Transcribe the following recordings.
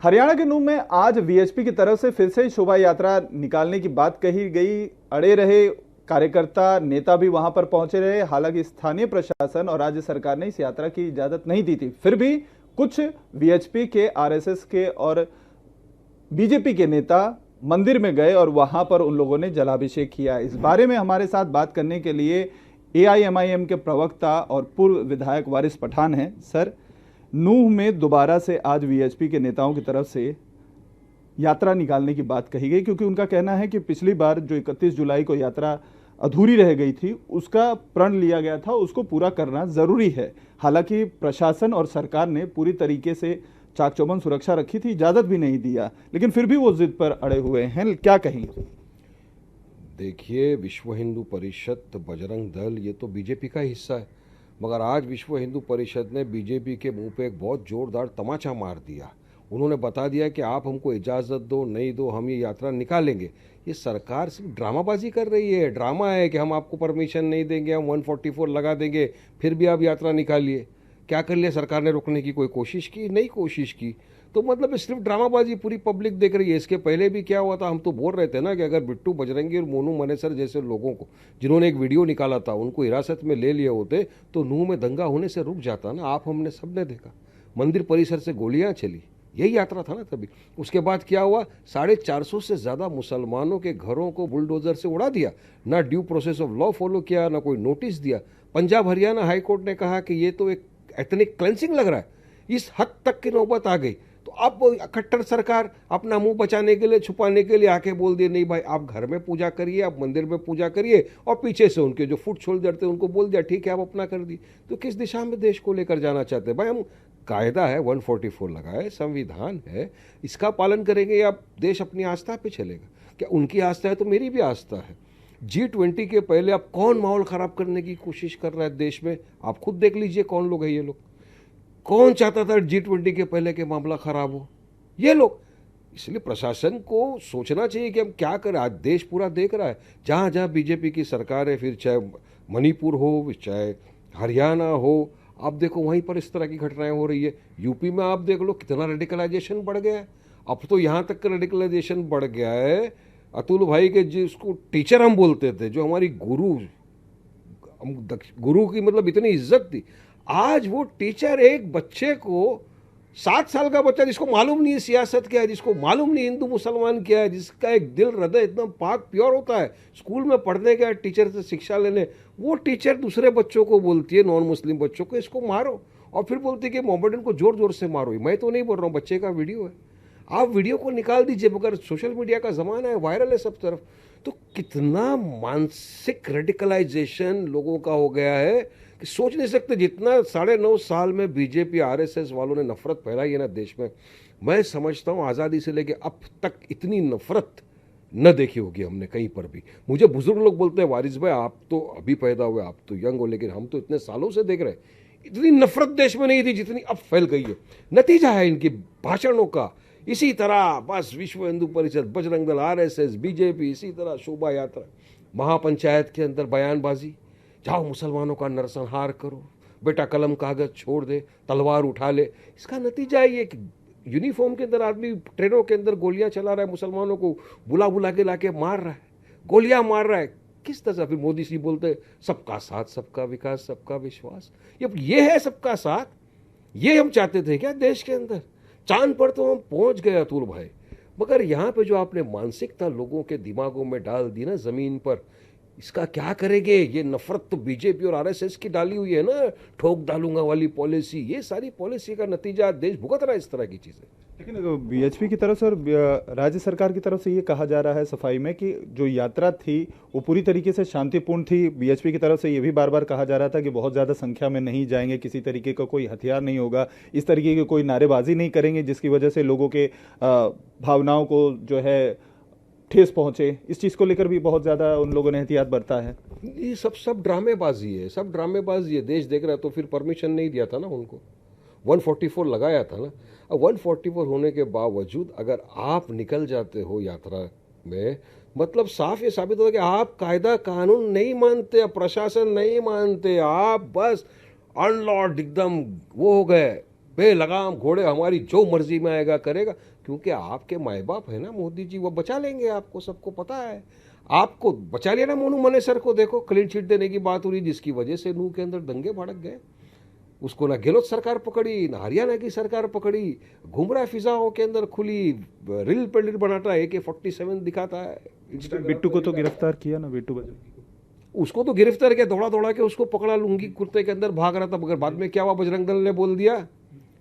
हरियाणा के नूंह में आज वीएचपी की तरफ से फिर से शोभा यात्रा निकालने की बात कही गई। अड़े रहे कार्यकर्ता, नेता भी वहां पर पहुंचे रहे। हालांकि स्थानीय प्रशासन और राज्य सरकार ने इस यात्रा की इजाजत नहीं दी थी, फिर भी कुछ वीएचपी के, आरएसएस के और बीजेपी के नेता मंदिर में गए और वहां पर उन लोगों ने जलाभिषेक किया। इस बारे में हमारे साथ बात करने के लिए एआईएमआईएम के प्रवक्ता और पूर्व विधायक वारिस पठान हैं। सर, नूंह में दोबारा से आज वीएचपी के नेताओं की तरफ से यात्रा निकालने की बात कही गई, क्योंकि उनका कहना है कि पिछली बार जो 31 जुलाई को यात्रा अधूरी रह गई थी, उसका प्रण लिया गया था, उसको पूरा करना जरूरी है। हालांकि प्रशासन और सरकार ने पूरी तरीके से चाक चौबंद सुरक्षा रखी थी, इजाजत भी नहीं दिया, लेकिन फिर भी वो जिद पर अड़े हुए हैं। क्या कहें? देखिए, विश्व हिंदू परिषद, बजरंग दल, ये तो बीजेपी का हिस्सा है, मगर आज विश्व हिंदू परिषद ने बीजेपी के मुंह पे एक बहुत जोरदार तमाचा मार दिया। उन्होंने बता दिया कि आप हमको इजाज़त दो, नहीं दो, हम ये यात्रा निकालेंगे। ये सरकार सिर्फ ड्रामाबाजी कर रही है। ड्रामा है कि हम आपको परमिशन नहीं देंगे, हम 144 लगा देंगे, फिर भी आप यात्रा निकालिए। क्या कर लिया सरकार ने? रोकने की कोई कोशिश की? नहीं कोशिश की। तो मतलब सिर्फ ड्रामाबाजी पूरी पब्लिक देख रही है। इसके पहले भी क्या हुआ था, हम तो बोल रहे थे ना कि अगर बिट्टू बजरंगी और मोनू मनेसर जैसे लोगों को, जिन्होंने एक वीडियो निकाला था, उनको हिरासत में ले लिए होते तो नूंह में दंगा होने से रुक जाता ना। आप हमने सबने देखा, मंदिर परिसर से गोलियां चली, यही यात्रा था ना तभी। उसके बाद क्या हुआ, 450 से ज़्यादा मुसलमानों के घरों को बुलडोजर से उड़ा दिया। ना due process of law follow किया, ना कोई नोटिस दिया। पंजाब हरियाणा हाईकोर्ट ने कहा कि ये तो एक एथनिक क्लेंसिंग लग रहा है। इस हद तक की नौबत आ गई। तो अब खट्टर सरकार अपना मुंह बचाने के लिए, छुपाने के लिए आके बोल दिए, नहीं भाई आप घर में पूजा करिए, आप मंदिर में पूजा करिए, और पीछे से उनके जो फुट शोल्डर थे उनको बोल दिया ठीक है आप अपना कर दिए। तो किस दिशा में देश को लेकर जाना चाहते हैं भाई? हम कायदा है, 144 लगाए, संविधान है, इसका पालन करेंगे या देश अपनी आस्था पे चलेगा? क्या उनकी आस्था है तो मेरी भी आस्था है। G20 के पहले अब कौन माहौल खराब करने की कोशिश कर रहा है देश में? आप खुद देख लीजिए कौन लोग हैं ये लोग। कौन चाहता था G20 के पहले के मामला खराब हो? ये लोग। इसलिए प्रशासन को सोचना चाहिए कि हम क्या करें। आज देश पूरा देख रहा है, जहाँ जहाँ बीजेपी की सरकार है, फिर चाहे मणिपुर हो, चाहे हरियाणा हो, आप देखो वहीं पर इस तरह की घटनाएं हो रही है। यूपी में आप देख लो कितना रेडिकलाइजेशन बढ़ गया है। अब तो यहाँ तक का रेडिकलाइजेशन बढ़ गया है, अतुल भाई के जिसको टीचर हम बोलते थे, जो हमारी गुरु की मतलब इतनी इज्जत थी, आज वो टीचर एक बच्चे को, 7 साल का बच्चा जिसको मालूम नहीं है सियासत क्या है, जिसको मालूम नहीं हिंदू मुसलमान क्या है, जिसका एक दिल हृदय एकदम पाक प्योर होता है, स्कूल में पढ़ने गया टीचर से शिक्षा लेने, वो टीचर दूसरे बच्चों को बोलती है, नॉन मुस्लिम बच्चों को, इसको मारो, और फिर बोलती है कि मोहम्मदन को जोर जोर से मारो। मैं तो नहीं बोल रहा हूँ, बच्चे का वीडियो है, आप वीडियो को निकाल दीजिए। मगर सोशल मीडिया का ज़माना है, वायरल है सब तरफ। तो कितना मानसिक रेडिकलाइजेशन लोगों का हो गया है कि सोच नहीं सकते। जितना 9.5 साल में बीजेपी आरएसएस वालों ने नफरत फैलाई है ना देश में, मैं समझता हूँ आज़ादी से लेकर अब तक इतनी नफरत न देखी होगी हमने कहीं पर भी। मुझे बुजुर्ग लोग बोलते हैं, वारिस भाई आप तो अभी पैदा हुए, आप तो यंग हो, लेकिन हम तो इतने सालों से देख रहे हैं, इतनी नफरत देश में नहीं थी जितनी अब फैल गई है। नतीजा है इनकी भाषणों का। इसी तरह बस विश्व हिंदू परिषद, बजरंग दल, आरएसएस, बीजेपी, इसी तरह शोभा यात्रा, महापंचायत के अंदर बयानबाजी, जाओ मुसलमानों का नरसंहार करो, बेटा कलम कागज छोड़ दे, तलवार उठा ले। इसका नतीजा ये कि यूनिफॉर्म के अंदर आदमी ट्रेनों के अंदर गोलियां चला रहा है, मुसलमानों को बुला बुला के लाके मार रहा है, गोलियां मार रहा है। किस तरह? फिर मोदी जी बोलते सबका साथ, सबका विकास, सबका विश्वास। ये है सबका साथ? ये हम चाहते थे क्या देश के अंदर? चांद पर तो हम पहुंच गए अतुल भाई, मगर यहाँ पे जो आपने मानसिकता लोगों के दिमागों में डाल दी ना जमीन पर, इसका क्या करेंगे? ये नफरत तो बीजेपी और आरएसएस की डाली हुई है ना, ठोक डालूंगा वाली पॉलिसी, ये सारी पॉलिसी का नतीजा देश भुगत रहा है इस तरह की चीजें। लेकिन बीएचपी की तरफ से और राज्य सरकार की तरफ से ये कहा जा रहा है सफाई में कि जो यात्रा थी वो पूरी तरीके से शांतिपूर्ण थी। बीएचपी की तरफ से ये भी बार बार कहा जा रहा था कि बहुत ज्यादा संख्या में नहीं जाएंगे, किसी तरीके का कोई हथियार नहीं होगा, इस तरीके की कोई नारेबाजी नहीं करेंगे जिसकी वजह से लोगों के भावनाओं को जो है ठेस पहुंचे। इस चीज को लेकर भी बहुत ज्यादा उन लोगों ने एहतियात बरता है। ये सब ड्रामेबाजी है, सब ड्रामेबाजी है। देश देख रहा है तो फिर परमिशन नहीं दिया था ना उनको, 144 लगाया था ना। अब 144 होने के बावजूद अगर आप निकल जाते हो यात्रा में, मतलब साफ ये साबित होता है कि आप कायदा कानून नहीं मानते, प्रशासन नहीं मानते, आप बस अनलॉर्ड एकदम वो हो गए, बेलगाम घोड़े हमारी जो मर्जी में आएगा करेगा, क्योंकि आपके माए बाप है ना मोदी जी, वो बचा लेंगे आपको, सबको पता है। आपको बचा लिया ना मोनू मनेसर को, देखो क्लीन चिट देने की बात हो रही जिसकी वजह से नूह के अंदर दंगे भड़क गए। उसको ना गहलोत सरकार पकड़ी, ना हरियाणा की सरकार पकड़ी, घूम रहा है फिजाओं के अंदर, खुली रील पे रील बनाता है, AK-47 दिखाता है। बिट्टू को तो गिरफ्तार किया ना, बिट्टू बजरंगी को। उसको तो गिरफ्तार किया, दौड़ा दौड़ा के उसको पकड़ा, लूंगी कुर्ते के अंदर भाग रहा था, मगर बाद में क्या हुआ, बजरंग दल ने बोल दिया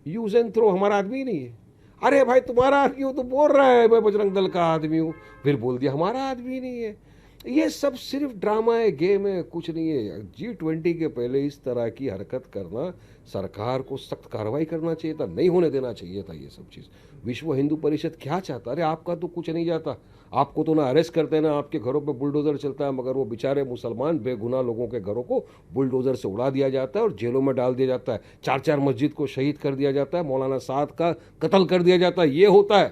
यूज एंड थ्रो, हमारा आदमी नहीं है। अरे भाई तुम्हारा आदमी हो तो बोल रहा है मैं बजरंग दल का आदमी हूँ, फिर बोल दिया हमारा आदमी नहीं है। ये सब सिर्फ ड्रामा है, गेम है, कुछ नहीं है। G20 के पहले इस तरह की हरकत करना, सरकार को सख्त कार्रवाई करना चाहिए था, नहीं होने देना चाहिए था ये सब चीज़। विश्व हिंदू परिषद क्या चाहता? अरे आपका तो कुछ नहीं जाता, आपको तो ना अरेस्ट करते हैं ना आपके घरों पे बुलडोजर चलता है, मगर वो बेचारे मुसलमान बेगुनाह लोगों के घरों को बुलडोजर से उड़ा दिया जाता है और जेलों में डाल दिया जाता है। 4-4 मस्जिद को शहीद कर दिया जाता है, मौलाना साद का कत्ल कर दिया जाता है, ये होता है।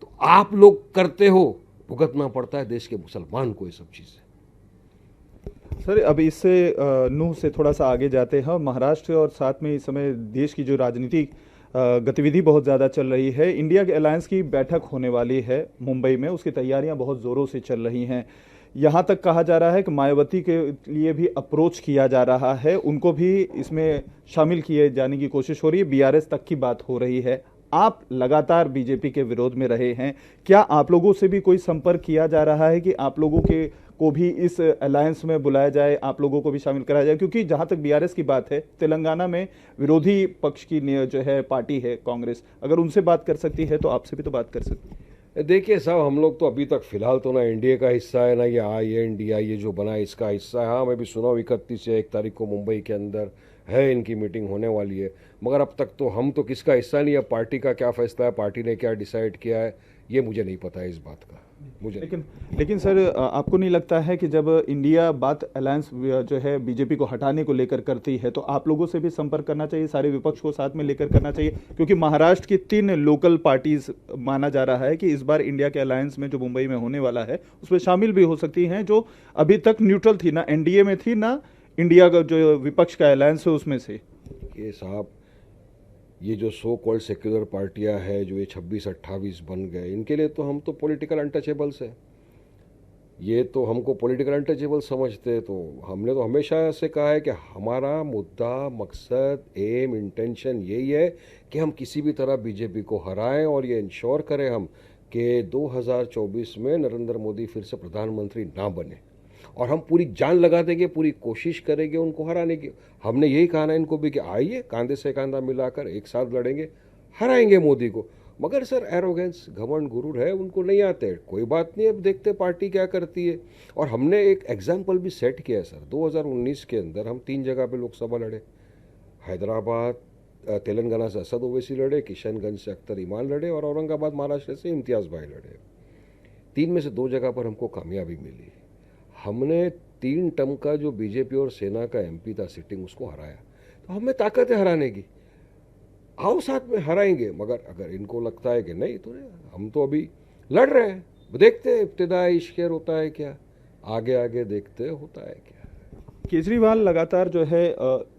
तो आप लोग करते हो, भुगतना पड़ता है देश के मुसलमान को ये सब चीज़ें। सर अब इससे नूह से थोड़ा सा आगे जाते हैं। महाराष्ट्र और साथ में इस समय देश की जो राजनीतिक गतिविधि बहुत ज़्यादा चल रही है। इंडिया के अलायंस की बैठक होने वाली है मुंबई में, उसकी तैयारियां बहुत ज़ोरों से चल रही हैं। यहाँ तक कहा जा रहा है कि मायावती के लिए भी अप्रोच किया जा रहा है, उनको भी इसमें शामिल किए जाने की कोशिश हो रही है, BRS तक की बात हो रही है। आप लगातार बीजेपी के विरोध में रहे हैं, क्या आप लोगों से भी कोई संपर्क किया जा रहा है कि आप लोगों के को भी इस अलायंस में बुलाया जाए, आप लोगों को भी शामिल कराया जाए? क्योंकि जहां तक BRS की बात है, तेलंगाना में विरोधी पक्ष की जो है पार्टी है कांग्रेस, अगर उनसे बात कर सकती है तो आपसे भी तो बात कर सकती है। देखिए साहब, हम लोग तो अभी तक फिलहाल तो ना एनडीए का हिस्सा है, ना ये INDI ये जो बना है इसका हिस्सा है। हाँ मैं भी सुना हूँ 31 या 1 तारीख को मुंबई के अंदर है इनकी मीटिंग होने वाली है, मगर अब तक तो हम तो किसका हिस्सा नहीं है। पार्टी का क्या फैसला है, पार्टी ने क्या डिसाइड किया है, ये मुझे नहीं पता है इस बात का, मुझे। लेकिन सर आपको नहीं लगता है कि जब इंडिया बात अलायंस जो है बीजेपी को हटाने को लेकर करती है तो आप लोगों से भी संपर्क करना चाहिए, सारे विपक्ष को साथ में लेकर करना चाहिए? क्योंकि महाराष्ट्र की 3 लोकल पार्टीज माना जा रहा है कि इस बार इंडिया के अलायंस में जो मुंबई में होने वाला है उसमें शामिल भी हो सकती हैं, जो अभी तक न्यूट्रल थी, ना NDA में थी ना इंडिया का जो विपक्ष का अलायंस है उसमें से। ये साहब, ये जो सो कॉल्ड सेक्युलर पार्टियां हैं जो ये 26-28 बन गए, इनके लिए तो हम तो पॉलिटिकल अनटचेबल्स हैं। ये तो हमको पॉलिटिकल अनटचेबल समझते, तो हमने तो हमेशा से कहा है कि हमारा मुद्दा, मकसद, एम, इंटेंशन यही है कि हम किसी भी तरह बीजेपी को हराएं और ये इंश्योर करें हम कि 2024 में नरेंद्र मोदी फिर से प्रधानमंत्री ना बने, और हम पूरी जान लगा देंगे, पूरी कोशिश करेंगे उनको हराने की। हमने यही कहा ना इनको भी कि आइए कांधे से कांधा मिलाकर एक साथ लड़ेंगे, हराएंगे मोदी को। मगर सर एरोगेंस, घमंड, गुरूर है, उनको नहीं आते। कोई बात नहीं, अब देखते पार्टी क्या करती है। और हमने एक एग्जाम्पल भी सेट किया है सर, 2019 के अंदर हम 3 जगह पे लोकसभा लड़े। हैदराबाद तेलंगाना से असद ओवैसी लड़े, किशनगंज से अख्तर इमान लड़े, और औरंगाबाद महाराष्ट्र से इम्तियाज़ भाई लड़े। 3 में से 2 जगह पर हमको कामयाबी मिली। हमने 3 टर्म का जो बीजेपी और सेना का MP था सिटिंग, उसको हराया। तो हमें ताकत है हराने की, आओ साथ में हराएंगे। मगर अगर इनको लगता है कि नहीं, तो हम तो अभी लड़ रहे हैं, देखते हैं इब्तिदाई इश्क़ होता है क्या, आगे आगे देखते होता है क्या। केजरीवाल लगातार जो है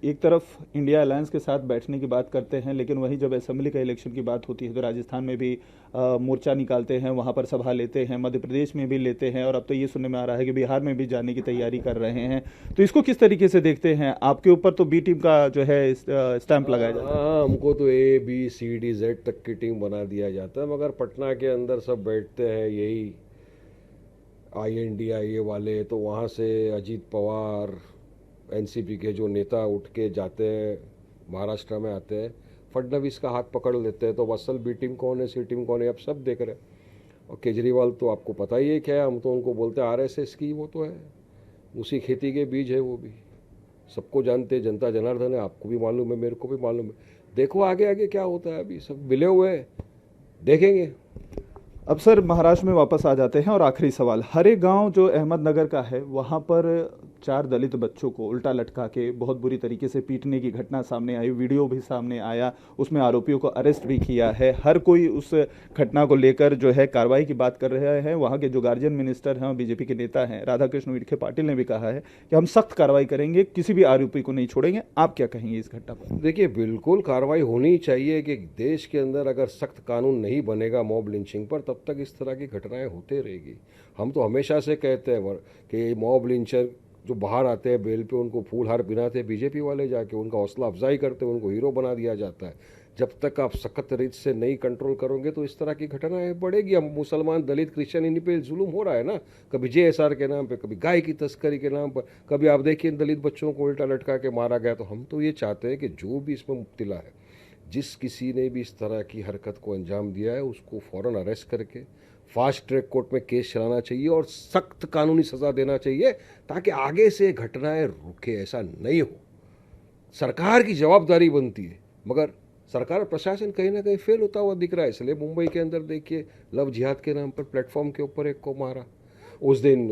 एक तरफ इंडिया अलायंस के साथ बैठने की बात करते हैं, लेकिन वहीं जब असेंबली का इलेक्शन की बात होती है तो राजस्थान में भी मोर्चा निकालते हैं, वहां पर सभा लेते हैं, मध्य प्रदेश में भी लेते हैं, और अब तो ये सुनने में आ रहा है कि बिहार में भी जाने की तैयारी कर रहे हैं। तो इसको किस तरीके से देखते हैं? आपके ऊपर तो B टीम का जो है स्टैंप लगाया जाता है। हमको तो A B C D Z तक की टीम बना दिया जाता है, मगर पटना के अंदर सब बैठते हैं यही INDI वाले, तो वहाँ से अजीत पवार, NCP के जो नेता उठ के जाते हैं, महाराष्ट्र में आते हैं, फडणवीस का हाथ पकड़ लेते हैं। तो असल B टीम कौन है, C टीम कौन है, अब सब देख रहे हैं। और केजरीवाल तो आपको पता ही है क्या है, हम तो उनको बोलते हैं RSS की, वो तो है उसी खेती के बीज है, वो भी सबको जानते हैं, जनता जनार्दन है, आपको भी मालूम है, मेरे को भी मालूम है। देखो आगे आगे क्या होता है, अभी सब मिले हुए हैं, देखेंगे। अब सर महाराष्ट्र में वापस आ जाते हैं, और आखिरी सवाल, हरे गांव जो अहमदनगर का है वहां पर 4 दलित बच्चों को उल्टा लटका के बहुत बुरी तरीके से पीटने की घटना सामने आई, वीडियो भी सामने आया, उसमें आरोपियों को अरेस्ट भी किया है। हर कोई उस घटना को लेकर जो है कार्रवाई की बात कर रहे हैं। वहाँ के जो गार्जियन मिनिस्टर हैं, बीजेपी के नेता हैं, राधाकृष्ण विखे पाटिल ने भी कहा है कि हम सख्त कार्रवाई करेंगे, किसी भी आरोपी को नहीं छोड़ेंगे। आप क्या कहेंगे इस घटना पर? देखिए, बिल्कुल कार्रवाई होनी चाहिए कि देश के अंदर अगर सख्त कानून नहीं बनेगा मॉब लिंचिंग पर, तब तक इस तरह की घटनाएं होते रहेगी। हम तो हमेशा से कहते हैं कि मॉब लिंचर जो बाहर आते हैं बेल पे, उनको फूल हार पहनाते हैं बीजेपी वाले, जाके उनका हौसला अफजाई करते हैं, उनको हीरो बना दिया जाता है। जब तक आप सख्त रीत से नहीं कंट्रोल करोगे तो इस तरह की घटनाएं बढ़ेगी। अब मुसलमान, दलित, क्रिश्चियन, इन पे जुल्म हो रहा है ना, कभी JSR के नाम पे, कभी गाय की तस्करी के नाम पर, कभी आप देखिए दलित बच्चों को उल्टा लटका के मारा गया। तो हम तो ये चाहते हैं कि जो भी इसमें मुब्तिला है, जिस किसी ने भी इस तरह की हरकत को अंजाम दिया है, उसको फ़ौरन अरेस्ट करके फास्ट ट्रैक कोर्ट में केस चलाना चाहिए और सख्त कानूनी सज़ा देना चाहिए, ताकि आगे से घटनाएं रुके, ऐसा नहीं हो। सरकार की जवाबदारी बनती है, मगर सरकार और प्रशासन कहीं ना कहीं फेल होता हुआ दिख रहा है। इसलिए मुंबई के अंदर देखिए, लव जिहाद के नाम पर प्लेटफॉर्म के ऊपर एक को मारा। उस दिन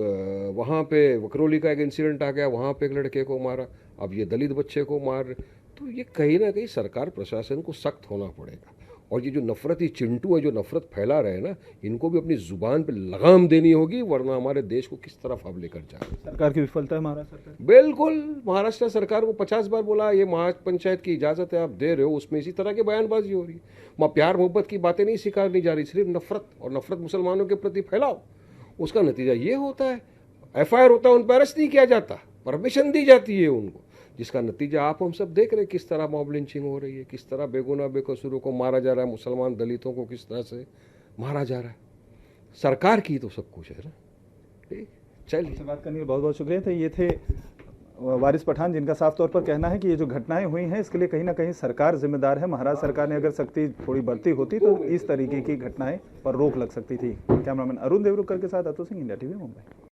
वहाँ पे वकरौली का एक इंसिडेंट आ गया, वहाँ पे एक लड़के को मारा। अब ये दलित बच्चे को मार। तो ये कहीं ना कहीं सरकार प्रशासन को सख्त होना पड़ेगा। और ये जो नफरती चिंटू है, जो नफरत फैला रहे हैं ना, इनको भी अपनी जुबान पे लगाम देनी होगी, वरना हमारे देश को किस तरफ आप लेकर जा रहे हैं। सरकार की विफलता है महाराष्ट्र सरकार? बिल्कुल। महाराष्ट्र सरकार को 50 बार बोला, ये महापंचायत की इजाज़त है, आप दे रहे हो, उसमें इसी तरह की बयानबाजी हो रही है। वहाँ प्यार मोहब्बत की बातें नहीं सिखानी जा रही, सिर्फ नफरत, और नफरत मुसलमानों के प्रति फैलाओ। उसका नतीजा ये होता है, FIR होता है, उन पर अरेस्ट नहीं किया जाता, परमिशन दी जाती है उनको, जिसका नतीजा आप हम सब देख रहे हैं किस तरह मॉब लिंचिंग हो रही है, किस तरह बेगुनाह बेकसूरों को मारा जा रहा है, मुसलमान दलितों को किस तरह से मारा जा रहा है। सरकार की तो सब कुछ है ना। ठीक, चलिए। बात करने के बहुत बहुत शुक्रिया। तो ये थे वारिस पठान, जिनका साफ तौर पर कहना है कि ये जो घटनाएं हुई हैं, इसके लिए कहीं ना कहीं सरकार जिम्मेदार है। महाराष्ट्र सरकार ने अगर सख्ती थोड़ी बढ़ती होती तो इस तरीके की घटनाएं पर रोक लग सकती थी। कैमरामैन अरुण देवरुकर के साथ अतुल सिंह, इंडिया TV, मुंबई।